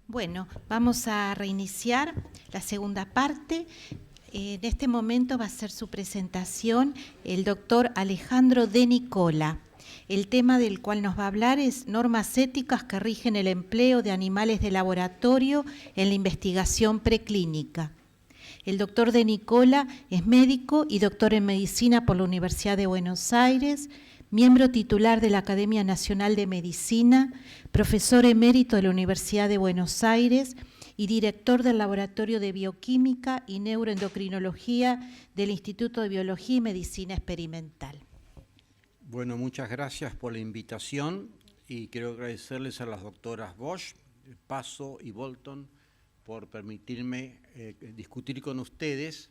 Bueno, vamos a reiniciar la segunda parte. En este momento va a ser su presentación el doctor Alejandro de Nicola. El tema del cual nos va a hablar es normas éticas que rigen el empleo de animales de laboratorio en la investigación preclínica. El doctor de Nicola es médico y doctor en medicina por la Universidad de Buenos Aires, miembro titular de la Academia Nacional de Medicina, profesor emérito de la Universidad de Buenos Aires y director del Laboratorio de Bioquímica y Neuroendocrinología del Instituto de Biología y Medicina Experimental. Bueno, muchas gracias por la invitación y quiero agradecerles a las doctoras Bosch, Paso y Bolton por permitirme discutir con ustedes.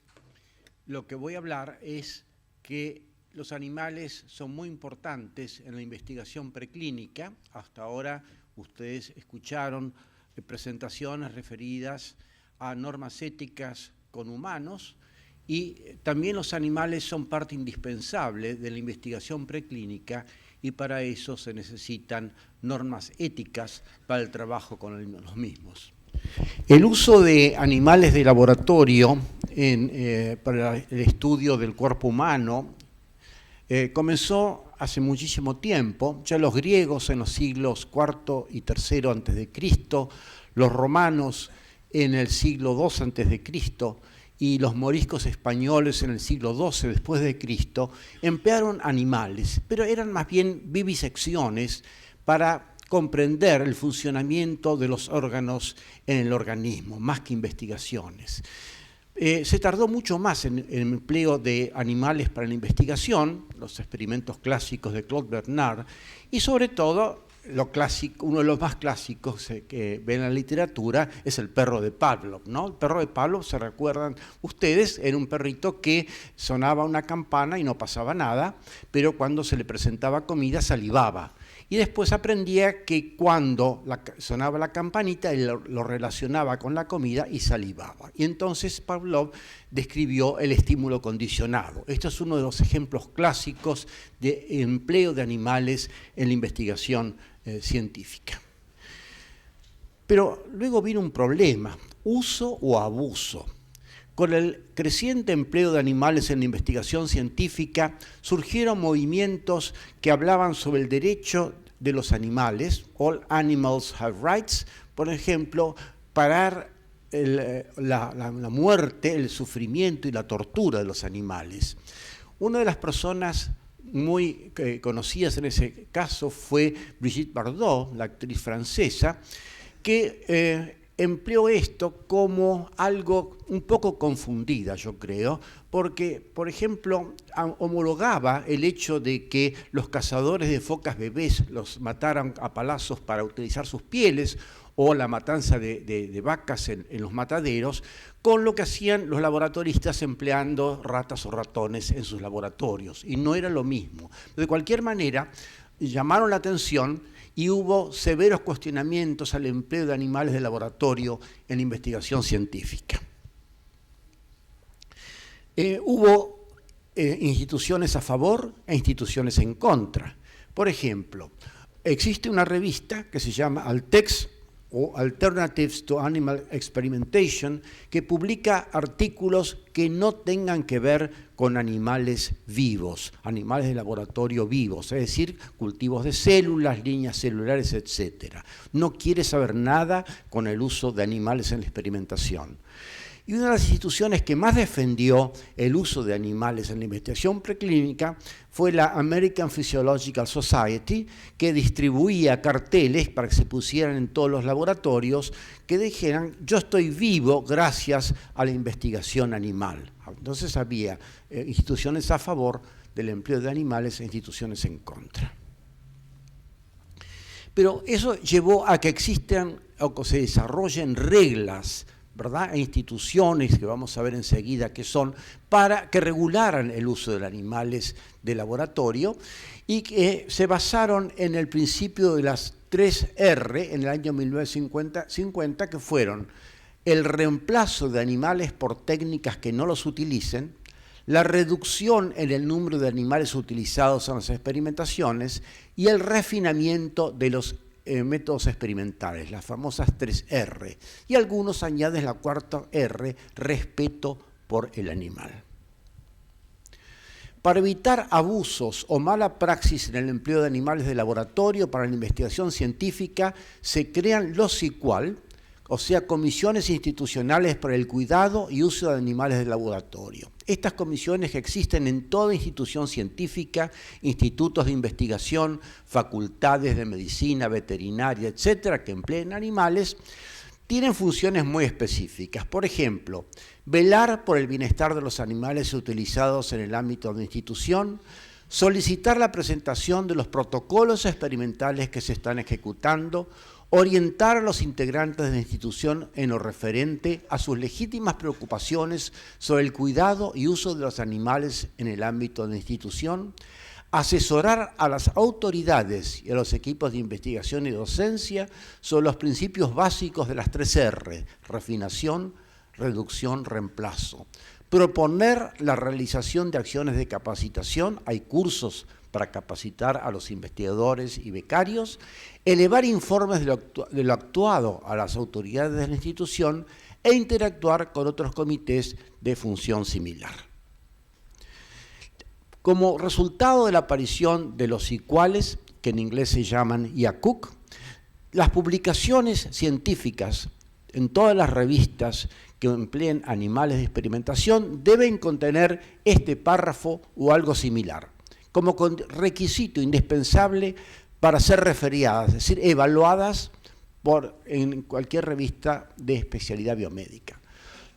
Lo que voy a hablar es que los animales son muy importantes en la investigación preclínica. Hasta ahora ustedes escucharon presentaciones referidas a normas éticas con humanos y también los animales son parte indispensable de la investigación preclínica y para eso se necesitan normas éticas para el trabajo con los mismos. El uso de animales de laboratorio para el estudio del cuerpo humano comenzó hace muchísimo tiempo. Ya los griegos en los siglos IV y III a.C., los romanos en el siglo II a.C., y los moriscos españoles en el siglo XII después de Cristo emplearon animales, pero eran más bien vivisecciones para comprender el funcionamiento de los órganos en el organismo, más que investigaciones. Se tardó mucho más en el empleo de animales para la investigación, los experimentos clásicos de Claude Bernard, y sobre todo, uno de los más clásicos que ven en la literatura es el perro de Pavlov, ¿no? El perro de Pavlov, se recuerdan ustedes, era un perrito que sonaba una campana y no pasaba nada, pero cuando se le presentaba comida salivaba. Y después aprendía que cuando sonaba la campanita, él lo relacionaba con la comida y salivaba. Y entonces Pavlov describió el estímulo condicionado. Esto es uno de los ejemplos clásicos de empleo de animales en la investigación científica. Pero luego vino un problema, uso o abuso. Con el creciente empleo de animales en la investigación científica, surgieron movimientos que hablaban sobre el derecho de los animales, All Animals Have Rights, por ejemplo, parar la muerte, el sufrimiento y la tortura de los animales. Una de las personas muy conocidas en ese caso fue Brigitte Bardot, la actriz francesa, que empleó esto como algo un poco confundida, yo creo, porque, por ejemplo, homologaba el hecho de que los cazadores de focas bebés los mataran a palazos para utilizar sus pieles o la matanza de vacas en los mataderos, con lo que hacían los laboratoristas empleando ratas o ratones en sus laboratorios, y no era lo mismo. De cualquier manera, llamaron la atención y hubo severos cuestionamientos al empleo de animales de laboratorio en la investigación científica. Hubo instituciones a favor e instituciones en contra. Por ejemplo, existe una revista que se llama Altex, o Alternatives to Animal Experimentation, que publica artículos que no tengan que ver con animales vivos, animales de laboratorio vivos, es decir, cultivos de células, líneas celulares, etc. No quiere saber nada con el uso de animales en la experimentación. Y una de las instituciones que más defendió el uso de animales en la investigación preclínica fue la American Physiological Society, que distribuía carteles para que se pusieran en todos los laboratorios que dijeran: yo estoy vivo gracias a la investigación animal. Entonces había instituciones a favor del empleo de animales e instituciones en contra. Pero eso llevó a que existan o que se desarrollen reglas, ¿verdad?, e instituciones que vamos a ver enseguida que son, para que regularan el uso de los animales de laboratorio y que se basaron en el principio de las 3R en el año 1950, que fueron el reemplazo de animales por técnicas que no los utilicen, la reducción en el número de animales utilizados en las experimentaciones y el refinamiento de los métodos experimentales, las famosas 3R, y algunos añaden la cuarta R, respeto por el animal. Para evitar abusos o mala praxis en el empleo de animales de laboratorio para la investigación científica, se crean los CICUAL, o sea, comisiones institucionales para el cuidado y uso de animales de laboratorio. Estas comisiones que existen en toda institución científica, institutos de investigación, facultades de medicina, veterinaria, etcétera, que empleen animales, tienen funciones muy específicas. Por ejemplo, velar por el bienestar de los animales utilizados en el ámbito de la institución, solicitar la presentación de los protocolos experimentales que se están ejecutando, orientar a los integrantes de la institución en lo referente a sus legítimas preocupaciones sobre el cuidado y uso de los animales en el ámbito de la institución, asesorar a las autoridades y a los equipos de investigación y docencia sobre los principios básicos de las 3R, refinación, reducción, reemplazo. Proponer la realización de acciones de capacitación, hay cursos para capacitar a los investigadores y becarios, elevar informes de lo actuado a las autoridades de la institución e interactuar con otros comités de función similar. Como resultado de la aparición de los CICUALes, que en inglés se llaman IACUC, las publicaciones científicas en todas las revistas que empleen animales de experimentación deben contener este párrafo o algo similar, como requisito indispensable para ser referidas, es decir, evaluadas en cualquier revista de especialidad biomédica.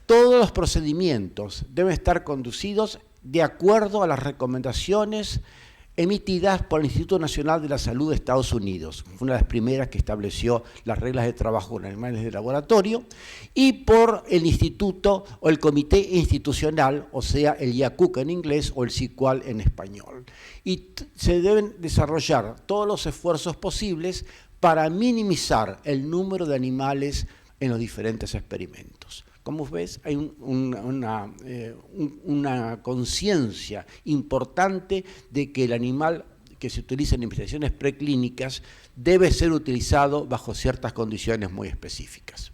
Todos los procedimientos deben estar conducidos de acuerdo a las recomendaciones emitidas por el Instituto Nacional de la Salud de Estados Unidos, una de las primeras que estableció las reglas de trabajo con animales de laboratorio, y por el instituto o el comité institucional, o sea, el IACUC en inglés o el CICUAL en español. Y se deben desarrollar todos los esfuerzos posibles para minimizar el número de animales en los diferentes experimentos. Como ves, hay una conciencia importante de que el animal que se utiliza en investigaciones preclínicas debe ser utilizado bajo ciertas condiciones muy específicas.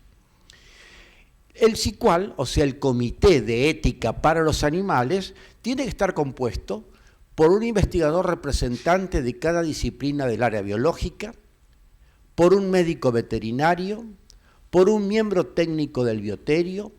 El CICUAL, o sea, el Comité de Ética para los Animales, tiene que estar compuesto por un investigador representante de cada disciplina del área biológica, por un médico veterinario, por un miembro técnico del bioterio,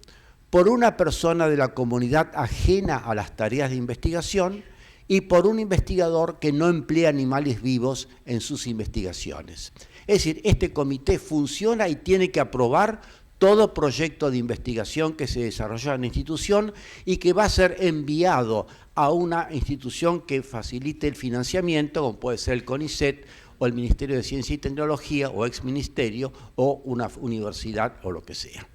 por una persona de la comunidad ajena a las tareas de investigación y por un investigador que no emplea animales vivos en sus investigaciones. Es decir, este comité funciona y tiene que aprobar todo proyecto de investigación que se desarrolla en la institución y que va a ser enviado a una institución que facilite el financiamiento, como puede ser el CONICET, o el Ministerio de Ciencia y Tecnología, o exministerio, o una universidad, o lo que sea.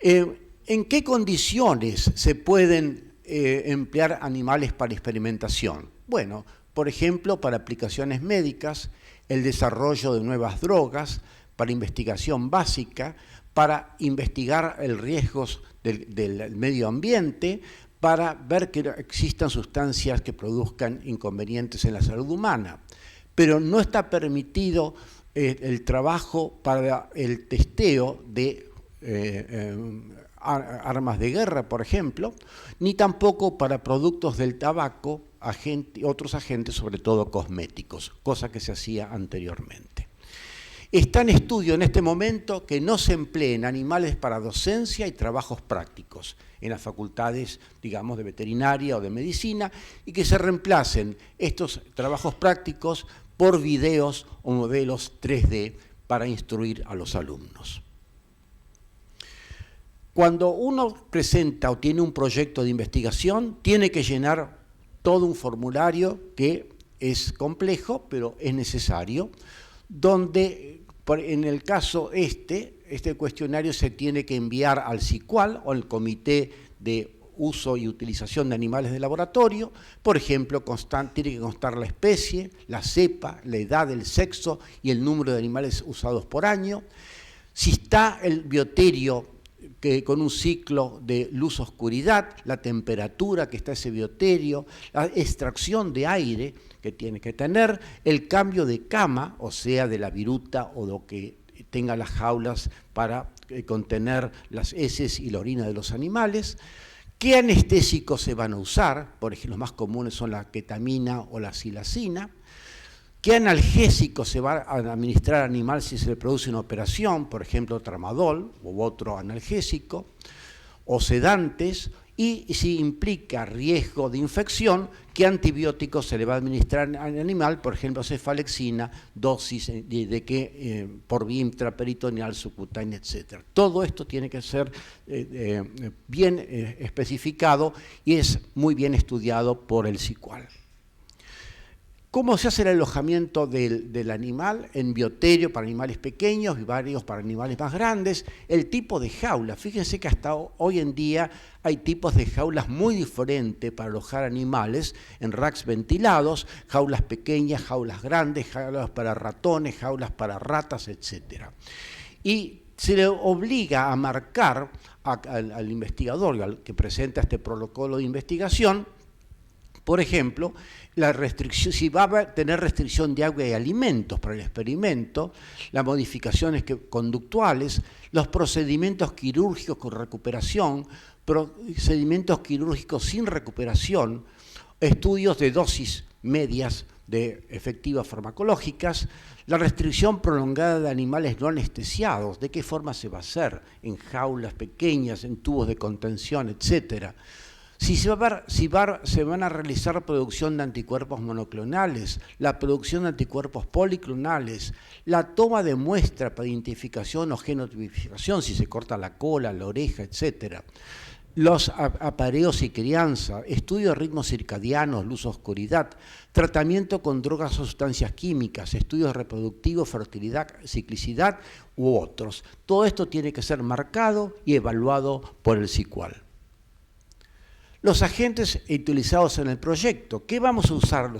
¿En qué condiciones se pueden emplear animales para experimentación? Bueno, por ejemplo, para aplicaciones médicas, el desarrollo de nuevas drogas, para investigación básica, para investigar el riesgos del medio ambiente, para ver que existan sustancias que produzcan inconvenientes en la salud humana. Pero no está permitido el trabajo para el testeo de armas de guerra, por ejemplo, ni tampoco para productos del tabaco, otros agentes, sobre todo cosméticos, cosa que se hacía anteriormente. Está en estudio en este momento que no se empleen animales para docencia y trabajos prácticos en las facultades, digamos, de veterinaria o de medicina, y que se reemplacen estos trabajos prácticos por videos o modelos 3D para instruir a los alumnos. Cuando uno presenta o tiene un proyecto de investigación, tiene que llenar todo un formulario que es complejo, pero es necesario, donde en el caso este cuestionario se tiene que enviar al CICUAL o al Comité de Uso y Utilización de Animales de Laboratorio. Por ejemplo, tiene que constar la especie, la cepa, la edad, el sexo y el número de animales usados por año. Si está el bioterio con un ciclo de luz-oscuridad, la temperatura que está ese bioterio, la extracción de aire, que tiene que tener, el cambio de cama, o sea, de la viruta o lo que tenga las jaulas para contener las heces y la orina de los animales, qué anestésicos se van a usar, por ejemplo, los más comunes son la ketamina o la silacina, qué analgésico se va a administrar al animal si se le produce una operación, por ejemplo, tramadol u otro analgésico, o sedantes, y si implica riesgo de infección, qué antibiótico se le va a administrar al animal, por ejemplo, cefalexina, dosis por vía intraperitoneal, subcutánea, etc. Todo esto tiene que ser bien especificado y es muy bien estudiado por el SICUAL. ¿Cómo se hace el alojamiento del animal? En bioterio para animales pequeños y varios para animales más grandes. El tipo de jaula. Fíjense que hasta hoy en día hay tipos de jaulas muy diferentes para alojar animales en racks ventilados, jaulas pequeñas, jaulas grandes, jaulas para ratones, jaulas para ratas, etc. Y se le obliga a marcar al investigador, al que presenta este protocolo de investigación, por ejemplo, la restricción, si va a tener restricción de agua y alimentos para el experimento, las modificaciones conductuales, los procedimientos quirúrgicos con recuperación, procedimientos quirúrgicos sin recuperación, estudios de dosis medias de efectivas farmacológicas, la restricción prolongada de animales no anestesiados, de qué forma se va a hacer, en jaulas pequeñas, en tubos de contención, etcétera. Si se van a realizar producción de anticuerpos monoclonales, la producción de anticuerpos policlonales, la toma de muestra para identificación o genotipificación, si se corta la cola, la oreja, etc. Los apareos y crianza, estudio de ritmos circadianos, luz-oscuridad, tratamiento con drogas o sustancias químicas, estudios reproductivos, fertilidad, ciclicidad u otros. Todo esto tiene que ser marcado y evaluado por el SICUAL. Los agentes utilizados en el proyecto, ¿qué vamos a usar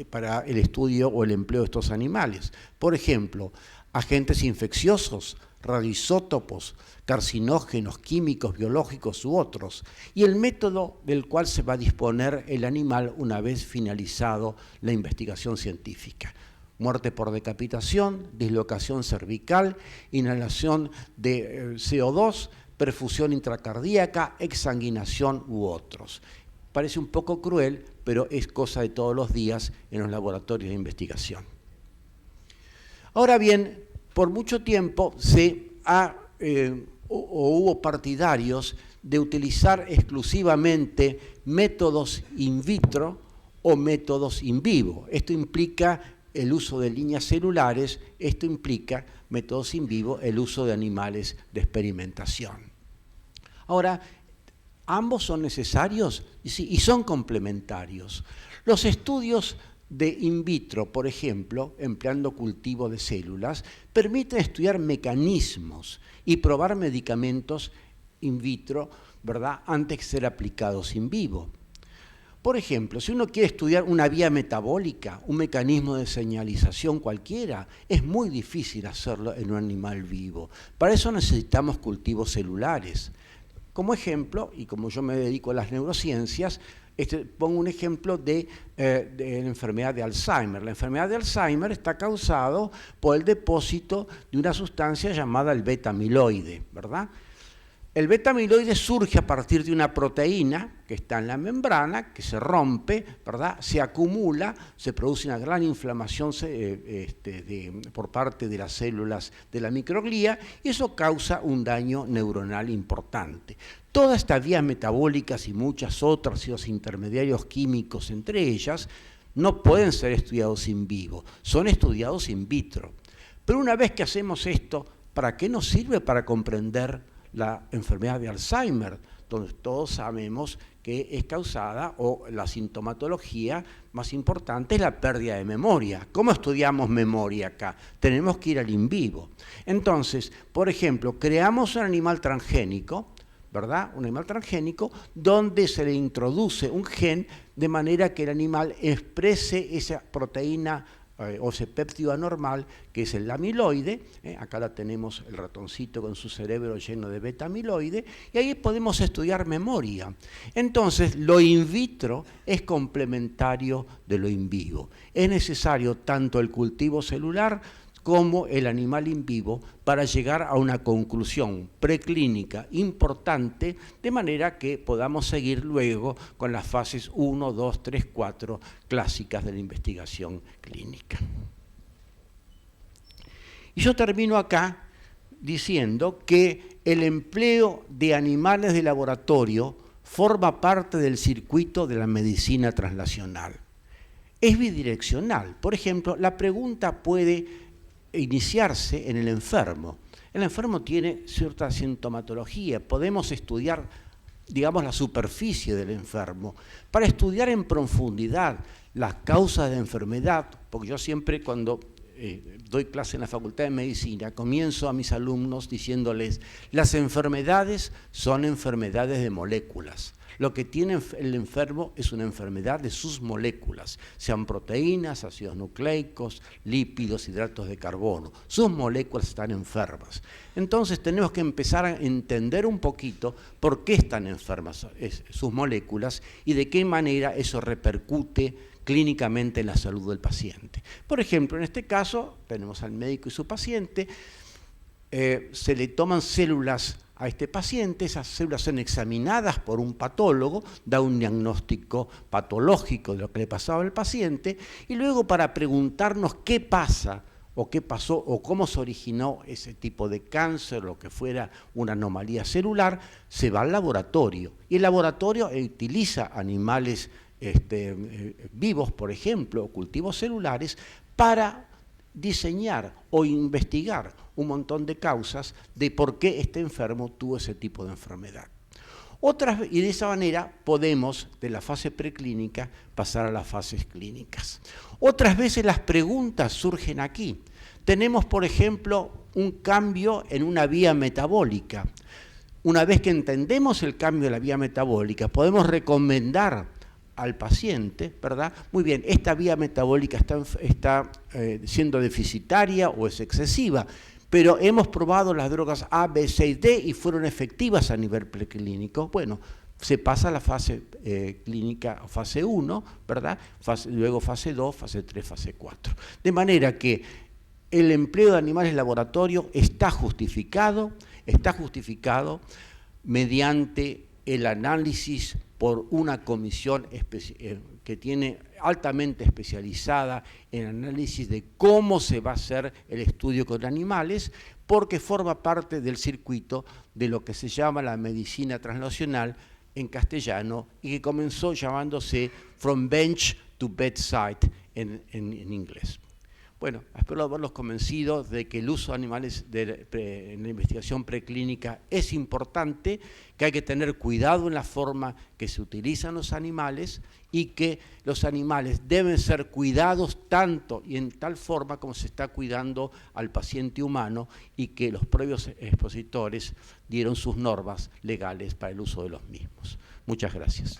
para el estudio o el empleo de estos animales? Por ejemplo, agentes infecciosos, radioisótopos, carcinógenos, químicos, biológicos u otros, y el método del cual se va a disponer el animal una vez finalizado la investigación científica. Muerte por decapitación, dislocación cervical, inhalación de CO2, perfusión intracardíaca, exsanguinación u otros. Parece un poco cruel, pero es cosa de todos los días en los laboratorios de investigación. Ahora bien, por mucho tiempo hubo partidarios de utilizar exclusivamente métodos in vitro o métodos in vivo. Esto implica el uso de líneas celulares, esto implica métodos in vivo, el uso de animales de experimentación. Ahora, ambos son necesarios y son complementarios. Los estudios de in vitro, por ejemplo, empleando cultivo de células, permiten estudiar mecanismos y probar medicamentos in vitro, ¿verdad?, antes de ser aplicados in vivo. Por ejemplo, si uno quiere estudiar una vía metabólica, un mecanismo de señalización cualquiera, es muy difícil hacerlo en un animal vivo. Para eso necesitamos cultivos celulares. Como ejemplo, y como yo me dedico a las neurociencias, pongo un ejemplo de la enfermedad de Alzheimer. La enfermedad de Alzheimer está causada por el depósito de una sustancia llamada el beta-amiloide, ¿verdad? El beta-amiloide surge a partir de una proteína que está en la membrana, que se rompe, ¿verdad?, se acumula, se produce una gran inflamación por parte de las células de la microglía y eso causa un daño neuronal importante. Todas estas vías metabólicas y muchas otras, y los intermediarios químicos entre ellas, no pueden ser estudiados in vivo, son estudiados in vitro. Pero una vez que hacemos esto, ¿para qué nos sirve? Para comprender la enfermedad de Alzheimer, donde todos sabemos que es causada, o la sintomatología más importante es la pérdida de memoria. ¿Cómo estudiamos memoria acá? Tenemos que ir al in vivo. Entonces, por ejemplo, creamos un animal transgénico, ¿verdad? Un animal transgénico donde se le introduce un gen de manera que el animal exprese esa proteína o ese péptido anormal, que es el amiloide. Acá la tenemos, el ratoncito con su cerebro lleno de beta-amiloide, y ahí podemos estudiar memoria. Entonces, lo in vitro es complementario de lo in vivo. Es necesario tanto el cultivo celular como el animal in vivo para llegar a una conclusión preclínica importante, de manera que podamos seguir luego con las fases 1, 2, 3, 4 clásicas de la investigación clínica. Y yo termino acá diciendo que el empleo de animales de laboratorio forma parte del circuito de la medicina translacional. Es bidireccional. Por ejemplo, la pregunta puede iniciarse en el enfermo. El enfermo tiene cierta sintomatología. Podemos estudiar, digamos, la superficie del enfermo. Para estudiar en profundidad las causas de la enfermedad, porque yo siempre cuando doy clase en la Facultad de Medicina, comienzo a mis alumnos diciéndoles: las enfermedades son enfermedades de moléculas. Lo que tiene el enfermo es una enfermedad de sus moléculas, sean proteínas, ácidos nucleicos, lípidos, hidratos de carbono. Sus moléculas están enfermas. Entonces tenemos que empezar a entender un poquito por qué están enfermas sus moléculas y de qué manera eso repercute clínicamente en la salud del paciente. Por ejemplo, en este caso tenemos al médico y su paciente, se le toman células a este paciente, esas células son examinadas por un patólogo, da un diagnóstico patológico de lo que le pasaba al paciente, y luego para preguntarnos qué pasa o qué pasó o cómo se originó ese tipo de cáncer, lo que fuera una anomalía celular, se va al laboratorio. Y el laboratorio utiliza animales vivos, por ejemplo, o cultivos celulares, para diseñar o investigar un montón de causas de por qué este enfermo tuvo ese tipo de enfermedad. Y de esa manera podemos, de la fase preclínica, pasar a las fases clínicas. Otras veces las preguntas surgen aquí. Tenemos, por ejemplo, un cambio en una vía metabólica. Una vez que entendemos el cambio de la vía metabólica, podemos recomendar al paciente, ¿verdad? Muy bien, esta vía metabólica está siendo deficitaria o es excesiva, pero hemos probado las drogas A, B, C y D y fueron efectivas a nivel preclínico. Bueno, se pasa a la fase clínica, fase 1, ¿verdad? Luego fase 2, fase 3, fase 4. De manera que el empleo de animales de laboratorio está justificado mediante el análisis por una comisión que tiene altamente especializada en análisis de cómo se va a hacer el estudio con animales, porque forma parte del circuito de lo que se llama la medicina translacional en castellano y que comenzó llamándose From Bench to Bedside en inglés. Bueno, espero haberlos convencido de que el uso de animales en la investigación preclínica es importante, que hay que tener cuidado en la forma que se utilizan los animales y que los animales deben ser cuidados tanto y en tal forma como se está cuidando al paciente humano y que los previos expositores dieron sus normas legales para el uso de los mismos. Muchas gracias.